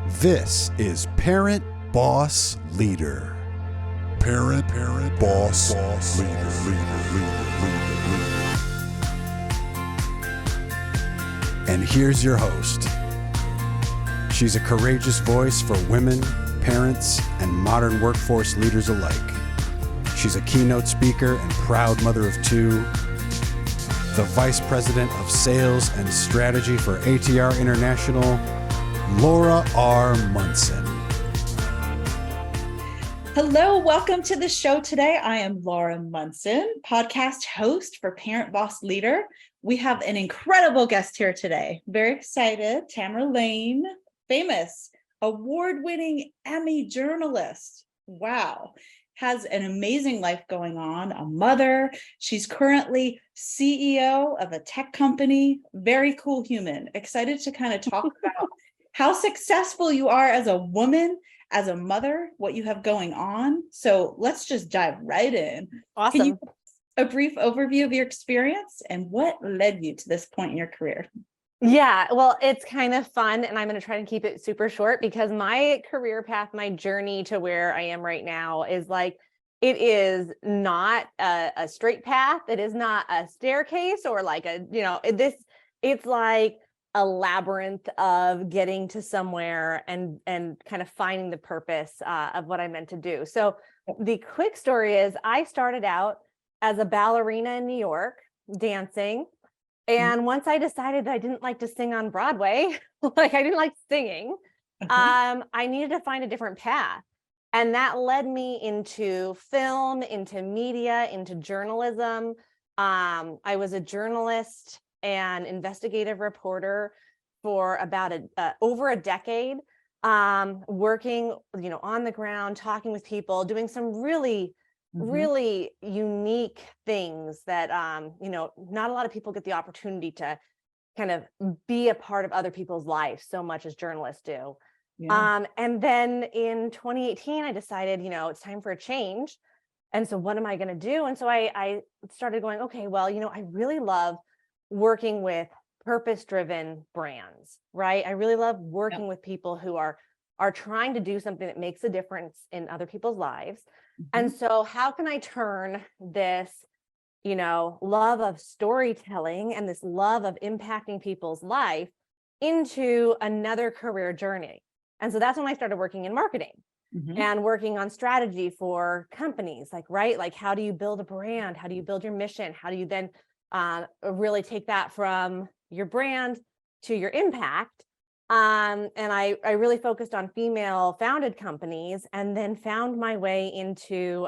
This is Parent Boss Leader. Parent Boss Leader. And here's your host. She's a courageous voice for women, parents, and modern workforce leaders alike. She's a keynote speaker and proud mother of two, the Vice President of Sales and Strategy for ATR International, Laura R. Munson. Hello, welcome to the show today. I am Laura Munson, podcast host for Parent Boss Leader. We have an incredible guest here today. Very excited. Tamara Laine, famous award-winning Emmy journalist. Wow. Has an amazing life going on, a mother. She's currently CEO of a tech company. Very cool human. Excited to kind of talk about how successful you are as a woman, as a mother, what you have going on. So let's just dive right in. Awesome. Can you give a brief overview of your experience and what led you to this point in your career? Yeah, well, it's kind of fun, and I'm going to try to keep it super short because my career path, my journey to where I am right now is like, it is not a straight path. It is not a staircase or like it's like a labyrinth of getting to somewhere and kind of finding the purpose of what I meant to do. So the quick story is I started out as a ballerina in New York, dancing. And once I decided that I didn't like to sing on Broadway, like I didn't like singing, I needed to find a different path. And that led me into film, into media, into journalism. I was a journalist and investigative reporter for about over a decade, working, on the ground, talking with people, doing some really unique things that, not a lot of people get the opportunity to kind of be a part of other people's lives so much as journalists do. Yeah. And then in 2018, I decided, it's time for a change. And so what am I going to do? And so I started going, okay, well, I really love working with purpose-driven brands, right? I really love working with people who are trying to do something that makes a difference in other people's lives. And so how can I turn this, love of storytelling and this love of impacting people's life into another career journey? And so that's when I started working in marketing and working on strategy for companies, like how do you build a brand? How do you build your mission? How do you then really take that from your brand to your impact? And I really focused on female founded companies and then found my way into,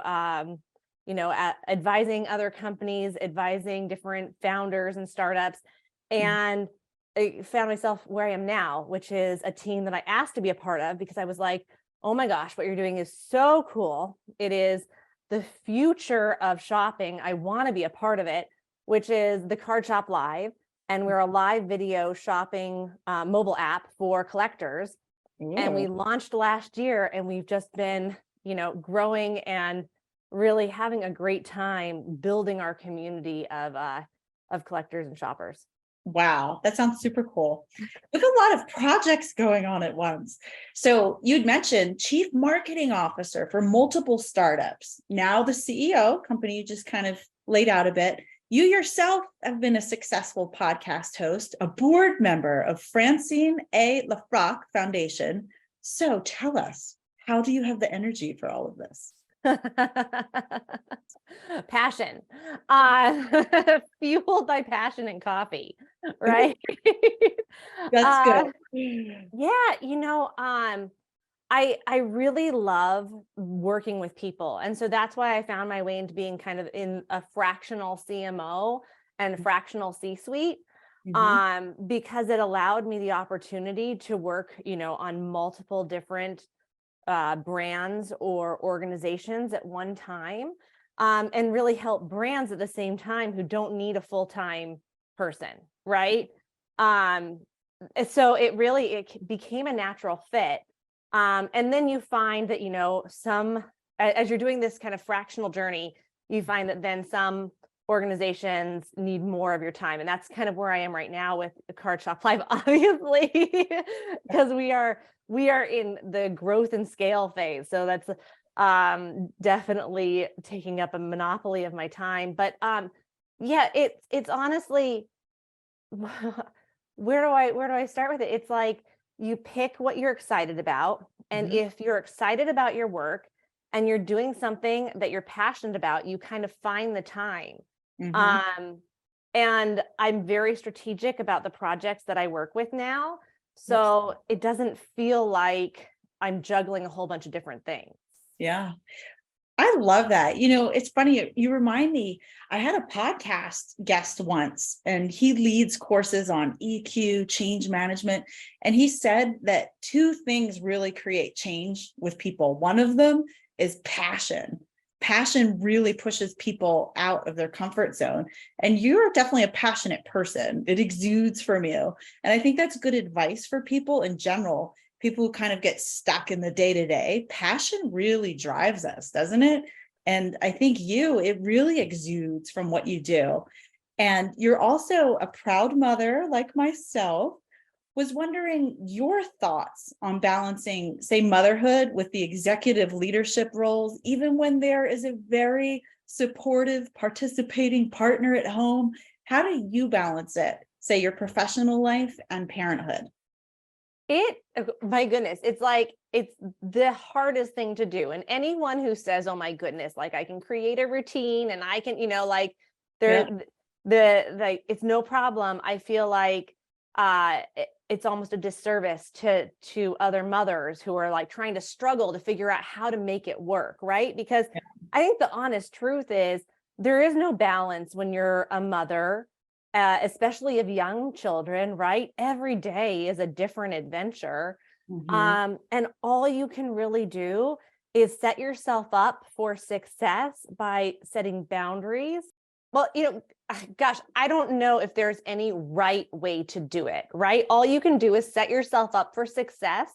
advising other companies, advising different founders and startups. And I found myself where I am now, which is a team that I asked to be a part of because I was like, oh my gosh, what you're doing is so cool. It is the future of shopping. I want to be a part of it, which is the Card Shop Live. And we're a live video shopping mobile app for collectors. Ooh. And we launched last year and we've just been, growing and really having a great time building our community of collectors and shoppers. Wow, that sounds super cool. You have a lot of projects going on at once. So you'd mentioned chief marketing officer for multiple startups. Now the CEO, company you just kind of laid out a bit. You yourself have been a successful podcast host, a board member of Francine A. Lafroc Foundation. So tell us, how do you have the energy for all of this? Passion, fueled by passion and coffee, right? That's good. Yeah, I really love working with people. And so that's why I found my way into being kind of in a fractional CMO and fractional C-suite, because it allowed me the opportunity to work, on multiple different brands or organizations at one time, and really help brands at the same time who don't need a full-time person, right? So it became a natural fit. And then you find that, as you're doing this kind of fractional journey, you find that then some organizations need more of your time. And that's kind of where I am right now with the Card Shop Live, obviously, because we are in the growth and scale phase. So that's definitely taking up a monopoly of my time. But yeah, it's honestly, where do I start with it? It's like you pick what you're excited about. And if you're excited about your work and you're doing something that you're passionate about, you kind of find the time. And I'm very strategic about the projects that I work with now. So it doesn't feel like I'm juggling a whole bunch of different things. Yeah. I love that. You know, it's funny. You remind me, I had a podcast guest once, and he leads courses on EQ, change management. And he said that two things really create change with people. One of them is passion. Passion really pushes people out of their comfort zone. And you're definitely a passionate person. It exudes from you. And I think that's good advice for people in general. People who kind of get stuck in the day-to-day. Passion really drives us, doesn't it? And I think it really exudes from what you do. And you're also a proud mother like myself. Was wondering your thoughts on balancing, say, motherhood with the executive leadership roles, even when there is a very supportive, participating partner at home. How do you balance it, say, your professional life and parenthood? My goodness, it's like, it's the hardest thing to do. And anyone who says, oh my goodness, like I can create a routine and I can, like it's no problem. I feel like it's almost a disservice to other mothers who are like trying to struggle to figure out how to make it work, right? Because I think the honest truth is there is no balance when you're a mother, especially of young children, right? Every day is a different adventure. And all you can really do is set yourself up for success by setting boundaries. Well, gosh, I don't know if there's any right way to do it, right? All you can do is set yourself up for success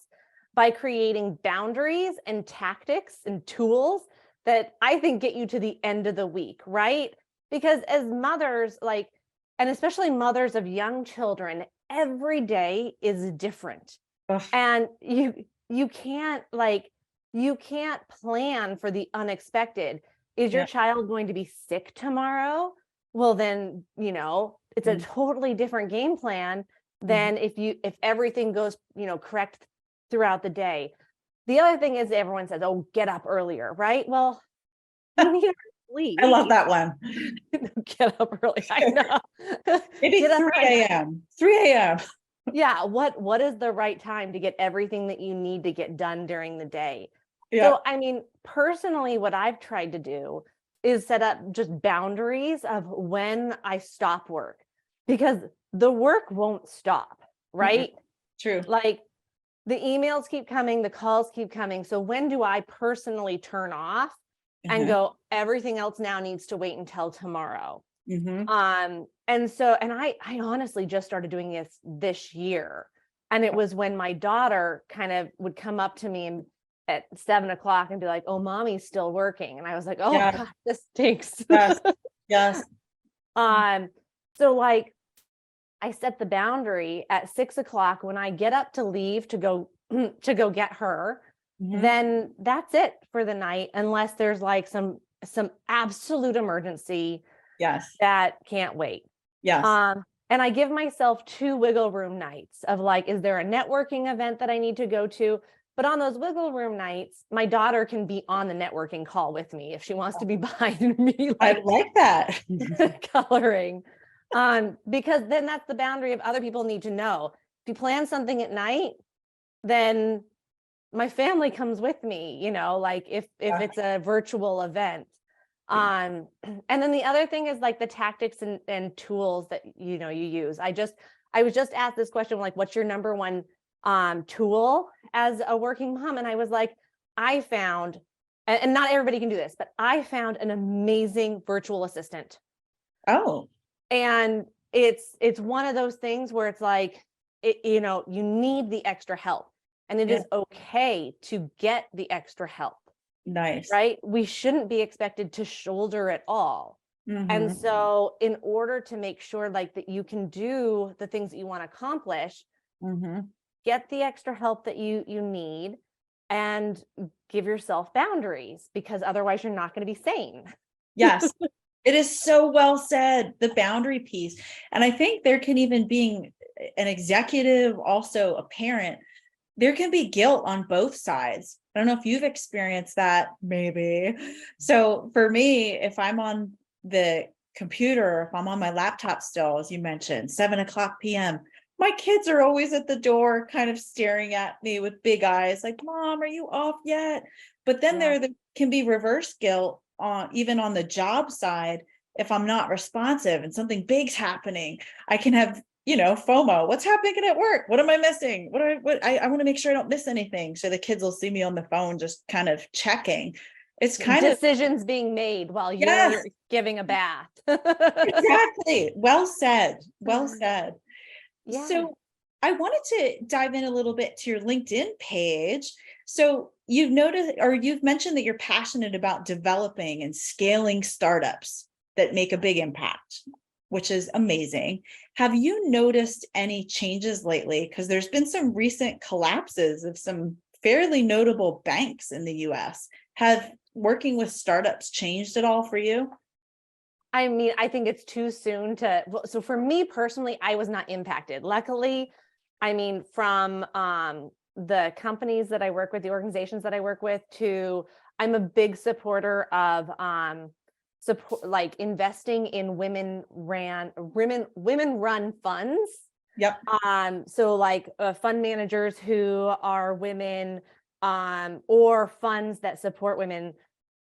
by creating boundaries and tactics and tools that I think get you to the end of the week, right? Because as mothers, and especially mothers of young children, every day is different. Ugh. And you can't plan for the unexpected. Is your child going to be sick tomorrow? Well, then, it's a totally different game plan than if everything goes, correct throughout the day. The other thing is everyone says, oh, get up earlier, right? Well, you need to sleep. I love that one. Get up early. I know. Maybe 3 a.m. 3 a.m. Yeah. What is the right time to get everything that you need to get done during the day? Yeah. So, I mean, personally, what I've tried to do is set up just boundaries of when I stop work, because the work won't stop, right? True. Like the emails keep coming, the calls keep coming. So when do I personally turn off and go, everything else now needs to wait until tomorrow? And I honestly just started doing this year. And it was when my daughter kind of would come up to me at 7 o'clock and be like, oh, mommy's still working. And I was like, oh God, this stinks. Yes. So I set the boundary at 6 o'clock when I get up to leave to go get her, then that's it for the night, unless there's like some absolute emergency that can't wait. And I give myself 2 wiggle room nights of is there a networking event that I need to go to? But on those wiggle room nights, my daughter can be on the networking call with me if she wants to be behind me. I like that. Coloring. Because then that's the boundary of other people need to know. If you plan something at night, then my family comes with me, if it's a virtual event. And then the other thing is the tactics and tools that, you use. I was just asked this question, what's your number one tool as a working mom? And I was like, I found, and not everybody can do this, but I found an amazing virtual assistant. Oh. And it's one of those things where it's you need the extra help, and it is okay to get the extra help. Nice. Right? We shouldn't be expected to shoulder it all. And so in order to make sure like that you can do the things that you want to accomplish, get the extra help that you need and give yourself boundaries, because otherwise you're not going to be sane. Yes, it is so well said, the boundary piece. And I think there can even being an executive, also a parent, there can be guilt on both sides. I don't know if you've experienced that, maybe. So for me, if I'm on the computer, if I'm on my laptop still, as you mentioned, 7:00 p.m., my kids are always at the door kind of staring at me with big eyes like, Mom, are you off yet? But then there can be reverse guilt on even on the job side. If I'm not responsive and something big's happening, I can have, FOMO. What's happening at work? What am I missing? I want to make sure I don't miss anything. So the kids will see me on the phone, just kind of checking. It's kind of decisions being made while you're giving a bath. Exactly. Well said. Well said. Yeah. So I wanted to dive in a little bit to your LinkedIn page. So you've noticed, or you've mentioned that you're passionate about developing and scaling startups that make a big impact, which is amazing. Have you noticed any changes lately? Because there's been some recent collapses of some fairly notable banks in the US. Have working with startups changed at all for you? I mean, I think it's too soon so for me personally, I was not impacted. Luckily, I mean, from the companies that I work with, the organizations that I work with, I'm a big supporter of support, like investing in women run funds. Yep. So like fund managers who are women, or funds that support women.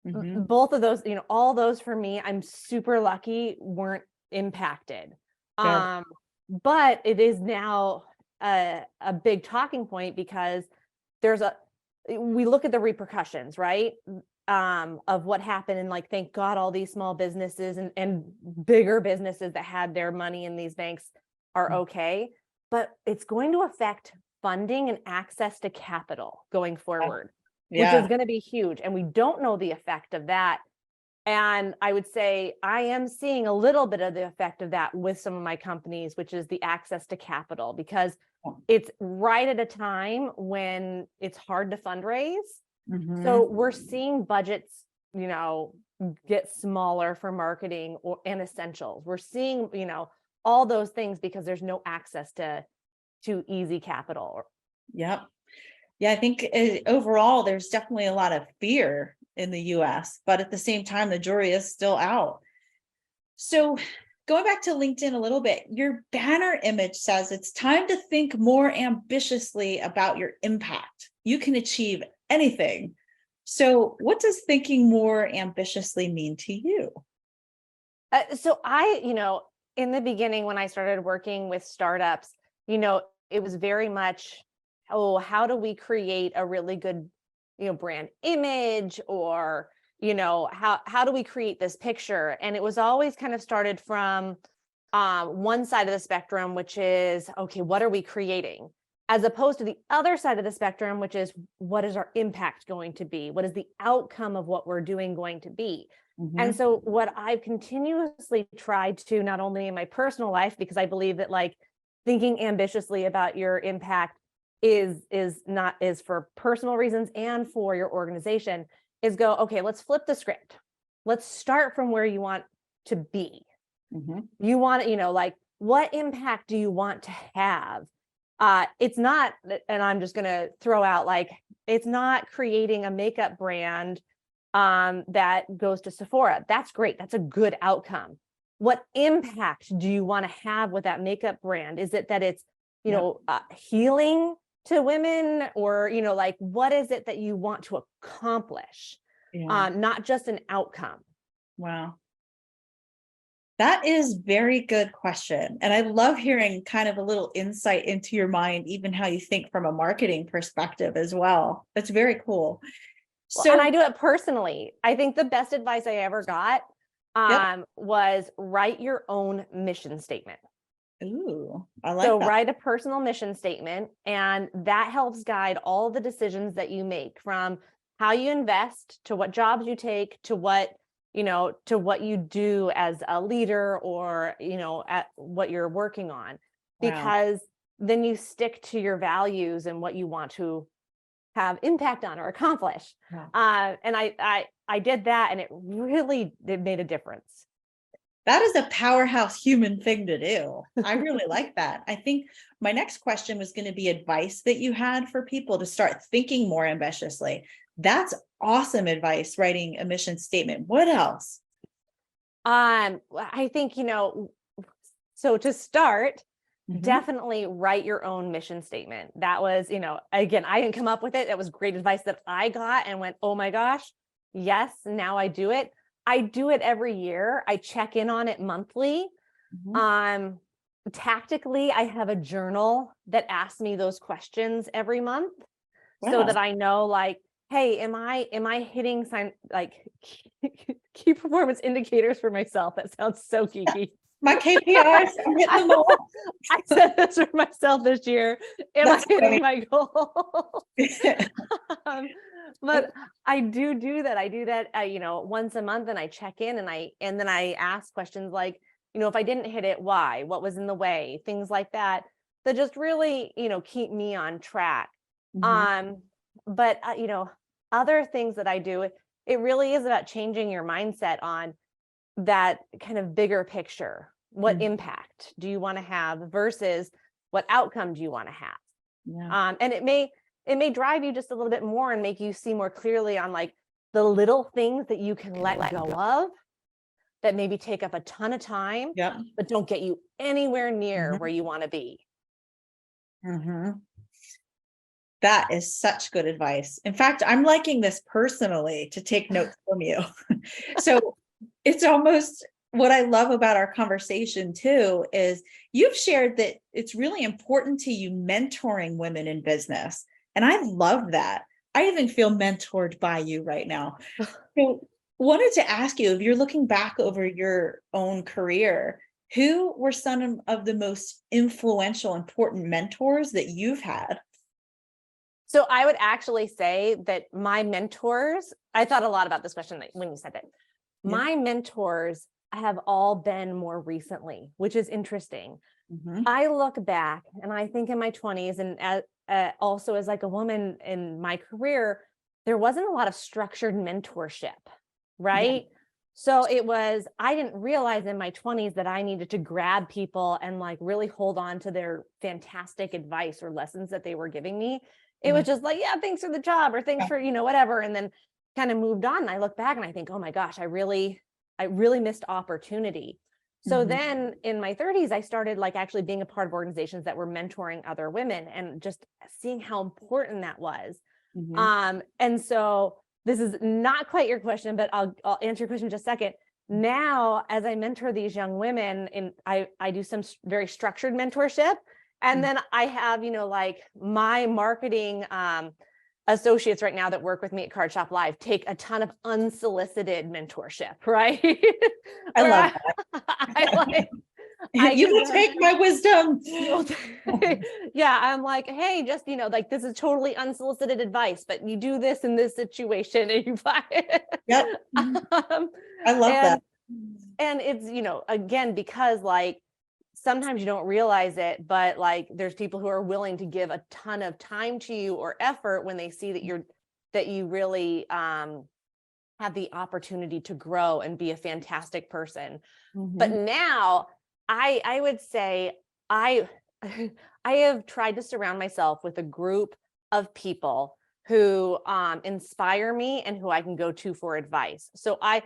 Both of those, all those for me, I'm super lucky weren't impacted. But it is now a big talking point, because we look at the repercussions, right? Of what happened, and like, thank God all these small businesses and bigger businesses that had their money in these banks are okay. But it's going to affect funding and access to capital going forward. Which is going to be huge. And we don't know the effect of that. And I would say I am seeing a little bit of the effect of that with some of my companies, which is the access to capital, because it's right at a time when it's hard to fundraise. So we're seeing budgets, get smaller for marketing and essentials. We're seeing, all those things because there's no access to easy capital. Yep. Yeah, I think overall, there's definitely a lot of fear in the US, but at the same time, the jury is still out. So going back to LinkedIn a little bit, your banner image says it's time to think more ambitiously about your impact. You can achieve anything. So what does thinking more ambitiously mean to you? So in the beginning, when I started working with startups, it was very much, how do we create a really good, brand image, or, how do we create this picture? And it was always kind of started from one side of the spectrum, which is, okay, what are we creating? As opposed to the other side of the spectrum, which is, what is our impact going to be? What is the outcome of what we're doing going to be? And so what I've continuously tried to, not only in my personal life, because I believe that like thinking ambitiously about your impact is for personal reasons and for your organization, is go, okay, let's flip the script. Let's start from where you want to be. You want to, like, what impact do you want to have? It's not, and I'm just going to throw out, like, it's not creating a makeup brand that goes to Sephora. That's great. That's a good outcome. What impact do you want to have with that makeup brand? Is it that it's, healing to women, or, like, what is it that you want to accomplish? Not just an outcome. Wow. That is very good question. And I love hearing kind of a little insight into your mind, even how you think from a marketing perspective as well. That's very cool. So, and I do it personally. I think the best advice I ever got was write your own mission statement. Ooh, I like that. So write a personal mission statement, and that helps guide all the decisions that you make, from how you invest to what jobs you take to what to what you do as a leader or, at what you're working on, because then you stick to your values and what you want to have impact on or accomplish. And I did that, and it made a difference. That is a powerhouse human thing to do. I really like that. I think my next question was going to be advice that you had for people to start thinking more ambitiously. That's awesome advice, writing a mission statement. What else? I think, so to start, Mhm. definitely write your own mission statement. That was, again, I didn't come up with it. That was great advice that I got and went, oh my gosh, yes, now I do it. I do it every year. I check in on it monthly. Mhm. Tactically, I have a journal that asks me those questions every month, so Wow. that I know, like, hey, am I hitting key performance indicators for myself? That sounds so geeky. My KPIs, I'm hitting them all. I said this for myself this year. Am That's I hitting funny. my goal? But I do that. I do that, once a month, and I check in, and then I ask questions like, if I didn't hit it, why? What was in the way? Things like that just really, keep me on track. Mhm. But other things that I do, it really is about changing your mindset on that kind of bigger picture. What Mhm. impact do you want to have versus what outcome do you want to have? Yeah. And it may drive you just a little bit more and make you see more clearly on, like, the little things that you can let go of that maybe take up a ton of time, Yep. but don't get you anywhere near Mhm. where you want to be. Mhm. That is such good advice. In fact, I'm liking this personally to take notes from you. So it's almost what I love about our conversation too, is you've shared that it's really important to you mentoring women in business. And I love that. I even feel mentored by you right now. So wanted to ask you, if you're looking back over your own career, who were some of the most influential, important mentors that you've had? So I would actually say that my mentors, I thought a lot about this question when you said it. Yeah. My mentors have all been more recently, which is interesting. Mhm. I look back and I think in my 20s, and also as like a woman in my career, there wasn't a lot of structured mentorship, right? So I didn't realize in my 20s that I needed to grab people and, like, really hold on to their fantastic advice or lessons that they were giving me. It was just like, yeah, thanks for the job, or thanks for, whatever. And then kind of moved on. And I look back and I think, oh my gosh, I really missed opportunity. So Mhm. then in my 30s, I started, like, actually being a part of organizations that were mentoring other women and just seeing how important that was. Mhm. And so this is not quite your question, but I'll answer your question in just a second. Now, as I mentor these young women, I do some very structured mentorship. And then I have, like, my marketing associates right now that work with me at Card Shop Live take a ton of unsolicited mentorship, right? I Where love that. I You give will them, take my wisdom. yeah, I'm like, hey, just, like, this is totally unsolicited advice, but you do this in this situation and you buy it. Yep. I love that. And it's, again, because, like, sometimes you don't realize it, but, like, there's people who are willing to give a ton of time to you or effort when they see that you really have the opportunity to grow and be a fantastic person. But Mhm. now I would say I I have tried to surround myself with a group of people who inspire me and who I can go to for advice. So I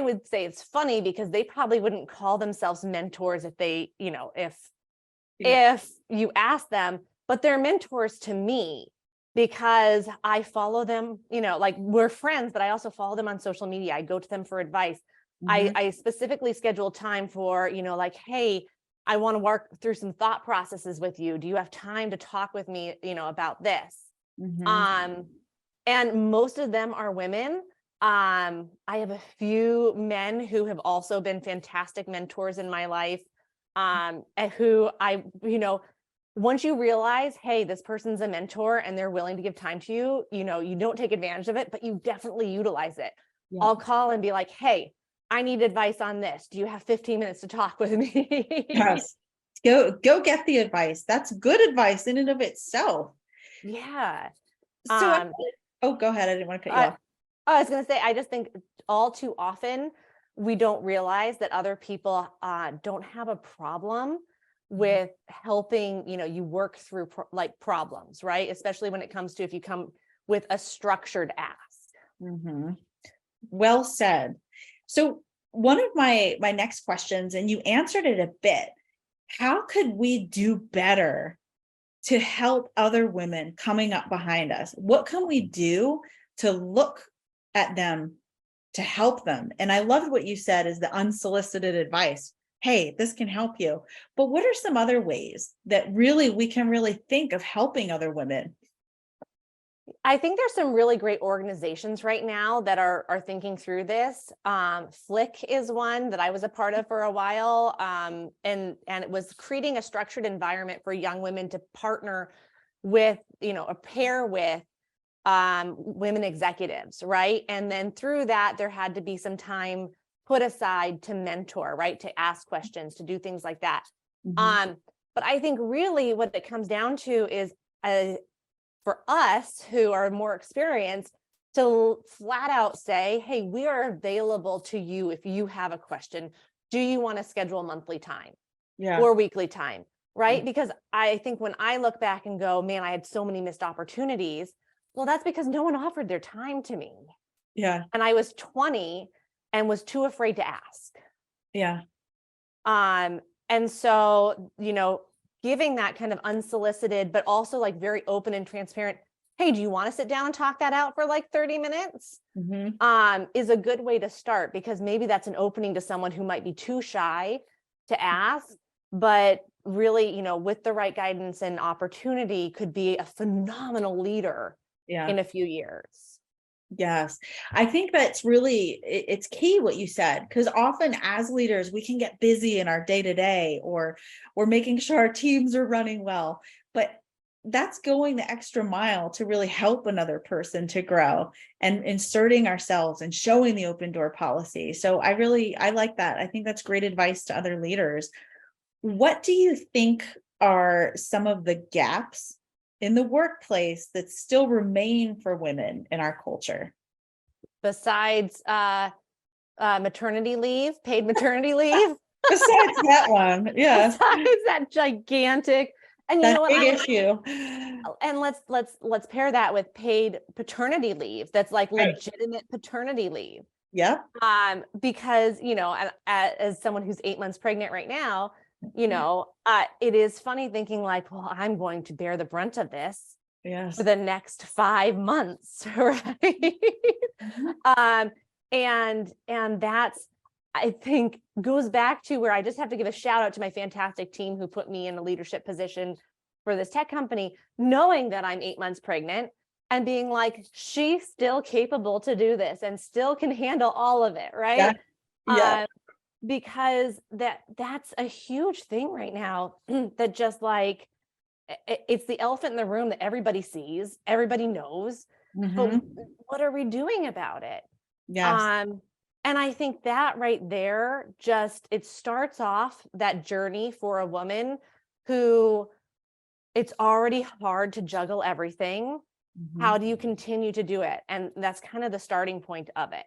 would say it's funny because they probably wouldn't call themselves mentors if they, if you ask them, but they're mentors to me because I follow them, like, we're friends, but I also follow them on social media. I go to them for advice. Mhm. I specifically schedule time for, like, hey, I want to work through some thought processes with you. Do you have time to talk with me, about this? Mhm. And most of them are women. I have a few men who have also been fantastic mentors in my life. And who once you realize, hey, this person's a mentor and they're willing to give time to you, you don't take advantage of it, but you definitely utilize it. Yeah. I'll call and be like, hey, I need advice on this. Do you have 15 minutes to talk with me? Yes. Go get the advice. That's good advice in and of itself. Yeah. So, oh, go ahead. I didn't want to cut you off. I was going to say, I just think all too often we don't realize that other people don't have a problem with helping, you work through problems, right? Especially when it comes to if you come with a structured ask. Mm-hmm. Well said. So one of my next questions, and you answered it a bit, how could we do better to help other women coming up behind us? What can we do to look at them to help them? And I loved what you said is the unsolicited advice. Hey, this can help you. But what are some other ways that really we can really think of helping other women? I think there's some really great organizations right now that are thinking through this. Flick is one that I was a part of for a while. And it was creating a structured environment for young women to partner with, a pair with women executives, right? And then through that, there had to be some time put aside to mentor, right? To ask questions, to do things like that. Mm-hmm. But I think really what it comes down to is for us who are more experienced to flat out say, hey, we are available to you if you have a question. Do you want to schedule monthly time or weekly time, right? Because I think when I look back and go, man, I had so many missed opportunities. Well, that's because no one offered their time to me. Yeah. And I was 20 and was too afraid to ask. Yeah. And so, giving that kind of unsolicited, but also like very open and transparent, hey, do you want to sit down and talk that out for like 30 minutes? Mm-hmm. Is a good way to start, because maybe that's an opening to someone who might be too shy to ask, but really, with the right guidance and opportunity could be a phenomenal leader in a few years. Yes. I think that's really, it's key what you said, because often as leaders, we can get busy in our day-to-day, or we're making sure our teams are running well, but that's going the extra mile to really help another person to grow and inserting ourselves and showing the open door policy. So I like that. I think that's great advice to other leaders. What do you think are some of the gaps in the workplace that still remain for women in our culture? Besides maternity leave, paid maternity leave. Besides that one, yeah. Besides that gigantic, and that big issue. And let's pair that with paid paternity leave. That's like legitimate paternity leave. Yeah. Because as someone who's 8 months pregnant right now, it is funny thinking like, well, I'm going to bear the brunt of this for the next 5 months, right? And that's, I think, goes back to where I just have to give a shout out to my fantastic team who put me in a leadership position for this tech company, knowing that I'm 8 months pregnant and being like, she's still capable to do this and still can handle all of it, right? Yeah. Because that's a huge thing right now that just like, it's the elephant in the room that everybody sees, everybody knows, but what are we doing about it? Yes. And I think that right there, it starts off that journey for a woman who it's already hard to juggle everything. How do you continue to do it? And that's kind of the starting point of it.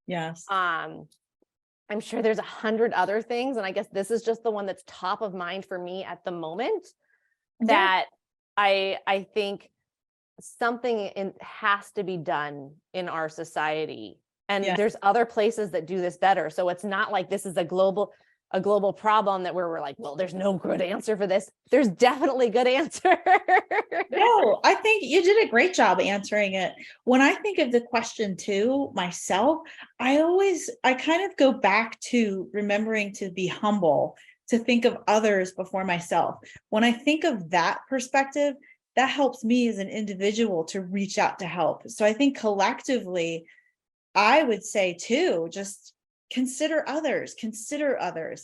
Yes. I'm sure there's 100 other things. And I guess this is just the one that's top of mind for me at the moment, that I think something has to be done in our society. And there's other places that do this better. So it's not like this is a global problem that we're like, well, there's no good answer for this. There's definitely good answer. No, I think you did a great job answering it. When I think of the question too, myself, I kind of go back to remembering to be humble, to think of others before myself. When I think of that perspective, that helps me as an individual to reach out to help. So I think collectively, I would say too, just consider others,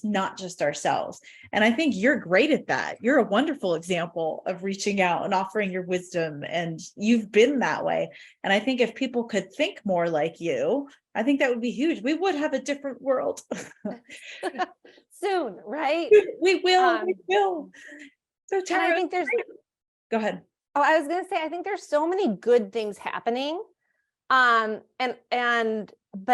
not just ourselves. And I think you're great at that. You're a wonderful example of reaching out and offering your wisdom, and you've been that way. And I think if people could think more like you, I think that would be huge. We would have a different world. Soon, right? We will. So Tara, I think there's, go ahead. oh, I was going to say, I think there's so many good things happening. But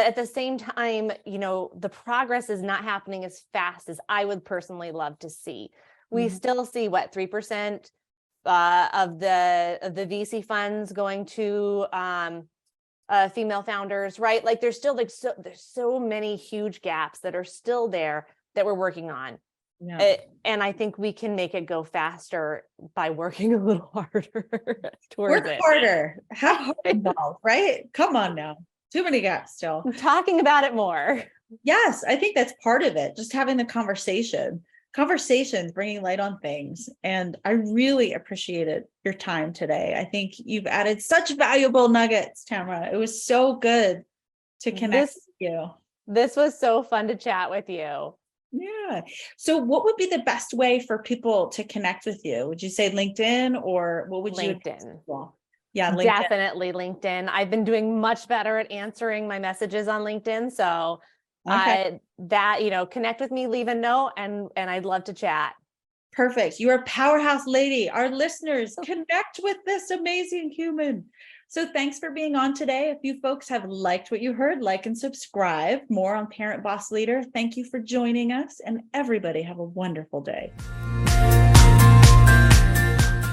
at the same time, the progress is not happening as fast as I would personally love to see. We still see 3% of the VC funds going to female founders, right? Like there's still there's so many huge gaps that are still there that we're working on. Yeah. And I think we can make it go faster by working a little harder towards it. Work harder, have heart involved, right? Come on now. Too many gaps still. I'm talking about it more. Yes, I think that's part of it. Just having the conversations, bringing light on things. And I really appreciated your time today. I think you've added such valuable nuggets, Tamara. It was so good to connect with you. This was so fun to chat with you. Yeah. So what would be the best way for people to connect with you? Would you say LinkedIn, or what would you? LinkedIn. Yeah, LinkedIn. Definitely LinkedIn. I've been doing much better at answering my messages on LinkedIn. So connect with me, leave a note, and I'd love to chat. Perfect. You're a powerhouse lady. Our listeners, connect with this amazing human. So thanks for being on today. If you folks have liked what you heard, like and subscribe. More on Parent Boss Leader. Thank you for joining us, and everybody have a wonderful day.